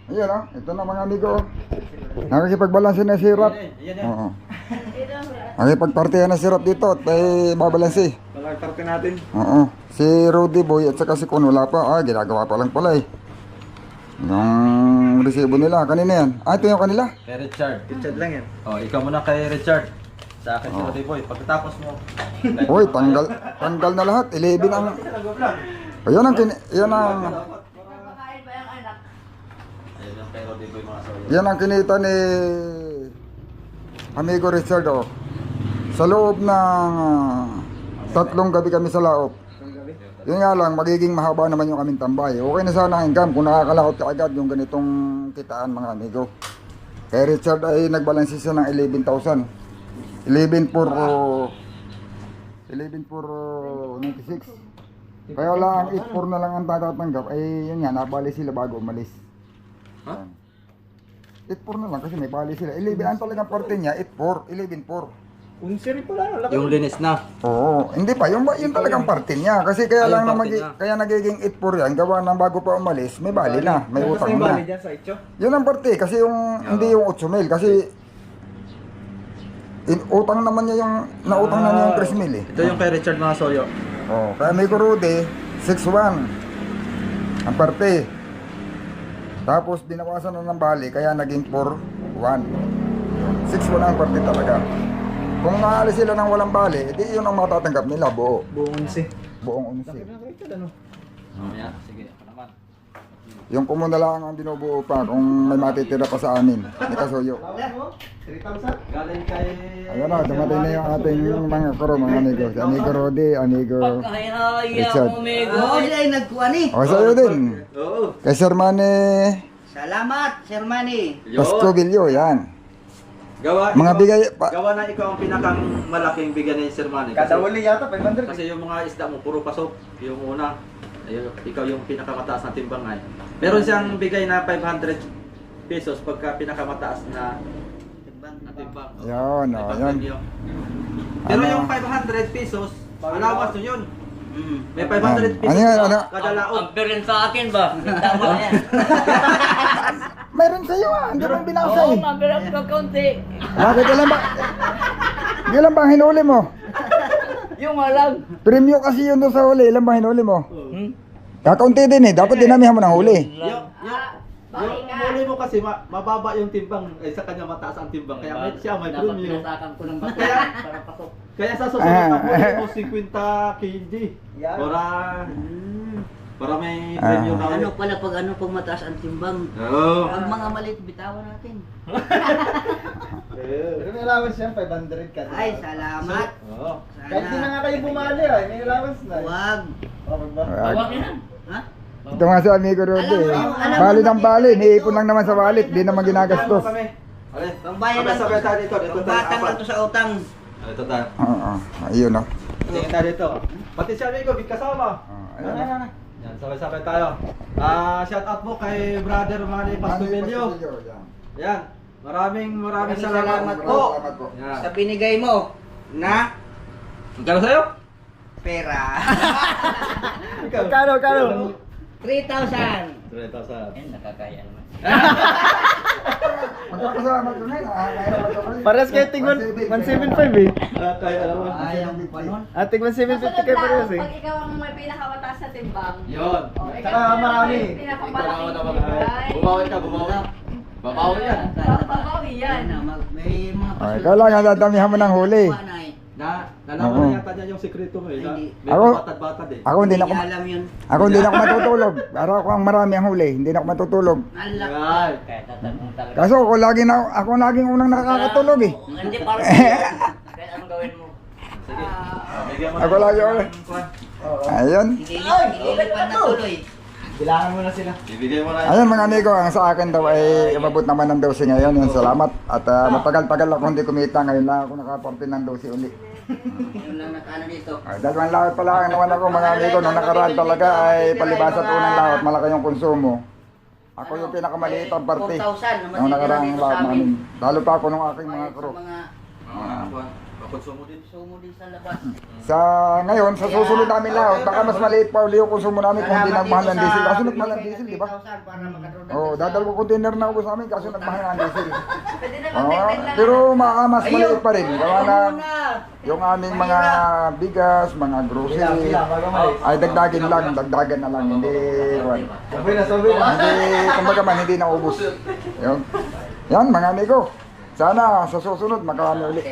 Ayan o, ito na mga amigo. Nakikipagbalansin na si Rap. Oo. Nakikipagpartihan na si Rap dito at may babalansi. Palagparte natin. Oo. Si Rudy Boy at saka si Kun wala pa. Ginagawa pa lang pala eh. Yung resibo nila, kanina yan. Ito yung kanila. Kay Richard. Richard lang yan. Oh, ikaw muna kay Richard. Sa akin si Rudy Boy. Pagkatapos mo. Uy, tanggal na lahat. 11 ang... Yan ang... Yan ang... Napakain ba yung anak? Ayun yung kay Rudy Boy mga soyo. Yan ang kinita ni amigo Richard oh. Sa loob ng 3 gabi kami sa laop. Yun nga lang, magiging mahaba naman yung aming tambay. Okay na sana ang income kung nakakalakot ka agad yung ganitong kitaan mga amigo. Kay Richard ay nagbalansi siya ng 11,000. 11 for 96. Kaya lang 8-4 na lang ang tatatanggap. Ay yun nga, nabali sila bago umalis. Ha? 8-4 na lang kasi may bali sila. 11 ang talagang parte niya, 8-4, 11-4. Unsiri pala. Laki. Yung linis na. Oo, hindi pa, yung talagang parte niya. Kasi kaya Ay, lang yung na parte niya. kaya nagiging 8-4 yan, gawa ng bago pa umalis, may bali na, may Tapos utang yung bali na. dyan sa itcho. Yun ang parte, kasi yung, hindi yung 8 mil, kasi utang naman niya yung, nautang na niya yung 3 mil eh. Ito yung kay Richard mga soyo. Oh, kaya may Rudy, 6-1 ang parte. Tapos binawasan na ng bali, kaya naging 4-1. 6-1 ang parte talaga. Kung maalis sila ng walang bali, edi yun ang matatanggap nila, buo. Buong unsi. Buong Laki 11. na Richard ano? Mamaya, sige. Ako naman. Yung kumo na lang ang binubuo pa kung may matitira pa sa amin. Ni Kasuyo. 3,000? Galing kay... Ayun na, dumating na yung ating mga kuro, mga amigo. Si Amigo Rodi, Amigo Richard. Oo, sila yung nagkuhan eh. O sa'yo din. Oo. Kay Sir Manny Salamat, Sir Manny. Pascovillo, yan. Gawa, Mga ikaw- bigay Gawa na ikaw ang pinakang malaking bigyan ni Sir Manny. Kada uli yata 500. Kasi yung mga isda mo, puro pasok. Yung una, ayun, ikaw yung pinakamataas na timbangay. Meron siyang bigay na 500 pesos pagka pinakamataas na timbang. Yun, o, yun. Pero Ano? yung 500 pesos, allowance nyo yun. May Ano 500 pesos yan, na ano? kada laot. Ang rin sa akin ba? Tama yan. Meron sa'yo hindi mo binasa Oo, eh. mabilang ka kaunti. Bakit ilan bang hinuli mo? Yung alam. Premyo kasi yun doon sa huli, ilan bang hinuli mo? Hmm? Kakaunti din eh, dapat dinamihan mo ng huli. Yung huli mo kasi mababa yung timbang, sa kanya mataas ang timbang. Kaya may siya may Dapat premium. pinasakan ko ng bata Kaya- para pasok. Kaya sa susunod na huli mo 50 kg. Yan. Para may premium na Ano pala pag mataas ang timbang? Oo. Ang mga maliit, bitawan natin. Pero may allowance yan 500 kada. Ay, salamat. Oo. Kahit di na nga kayo bumali ay may allowance na. Huwag. Oh, ba? Hawak niya na. Ha? Ito nga si Amigo Rodi eh. Alam mo, Bali ng bali, niipon lang naman sa wallet, di naman ginagastos. Ale, Pangbayan lang. sabay tayo dito. Dito tayo Pangbatang lang apat. to sa utang. Ito tayo. Oo, ayun o. Tingin tayo dito. Pati si amigo, big kasama. Ayun o. Yan, sabay-sabay tayo. Shout out mo kay Brother Manny Pascubilio. Yan. Maraming salamat po. Yan. Sa binigay mo na Magkano sa'yo? pera. Kano? 3,000. 3,000. Yan, nakakaya naman. Magkakasama ko ngayon. Pares kayo tig 175 eh. Kaya alam mo. Ayaw pa nun. Ating 1750 kayo pares eh. Pag ikaw ang may pinakamataas sa timbang. Yun. O, ikaw Saka ang marami. may pinakamalaking timbang. Bumawi ka, bumawi. Babawi yan. Babawi yan. May mga Ay, kailangan dadamihan mo ng huli. Nalaman na yata niya yung sekreto mo eh. Hindi. May Ako- batad-batad eh. Ako hindi na ako, alam yun. hindi na ako matutulog. Para ako ang marami ang huli, hindi na ako matutulog. Alak. Yan. Kaya tatanong talaga. Kaso ako laging unang nakakatulog eh. Hindi, para sa'yo. Kahit anong gawin mo. Sige. Bigyan mo Ako na- lagi ulit. Ayun. Hililipad na tuloy. Bilangan mo na sila. Ibigay mo na. Ayun mga amigo, ang sa akin daw ay umabot naman ng 12 ngayon. Yun, salamat. At matagal-tagal ako hindi kumita. Ngayon lang ako nakaporte ng 12 uli. Yun lang nakano dito. Ay, dalawang laot pala ang naman ako mga amigo. Nung nakaraan talaga ay palibasa at unang laot. Malaki yung konsumo. Ako yung pinakamaliit ang parte. 4,000 naman Nung dito nakaraan dito laot sa amin. namin. Lalo pa ako nung aking mga crew. Sa mga Ah, Konsumo din. Sumo din sa labas. Sa ngayon, sa susunod namin lahat, baka mas maliit pa uli yung konsumo namin kung hindi nagmahal ng diesel. Kasi nagmahal ng diesel, di ba? Oo, dadalawang container na ubos namin kasi nagmahal ng diesel. Pwede na Oo, magdagdag lang. pero mas maliit pa rin. Gawa na yung aming mga bigas, mga grocery, ay dagdagan na lang, hindi, Sabay na. hindi, kumbaga man, hindi naubos. Yun. Yan, mga amigo. Sana sa susunod, makarami ulit.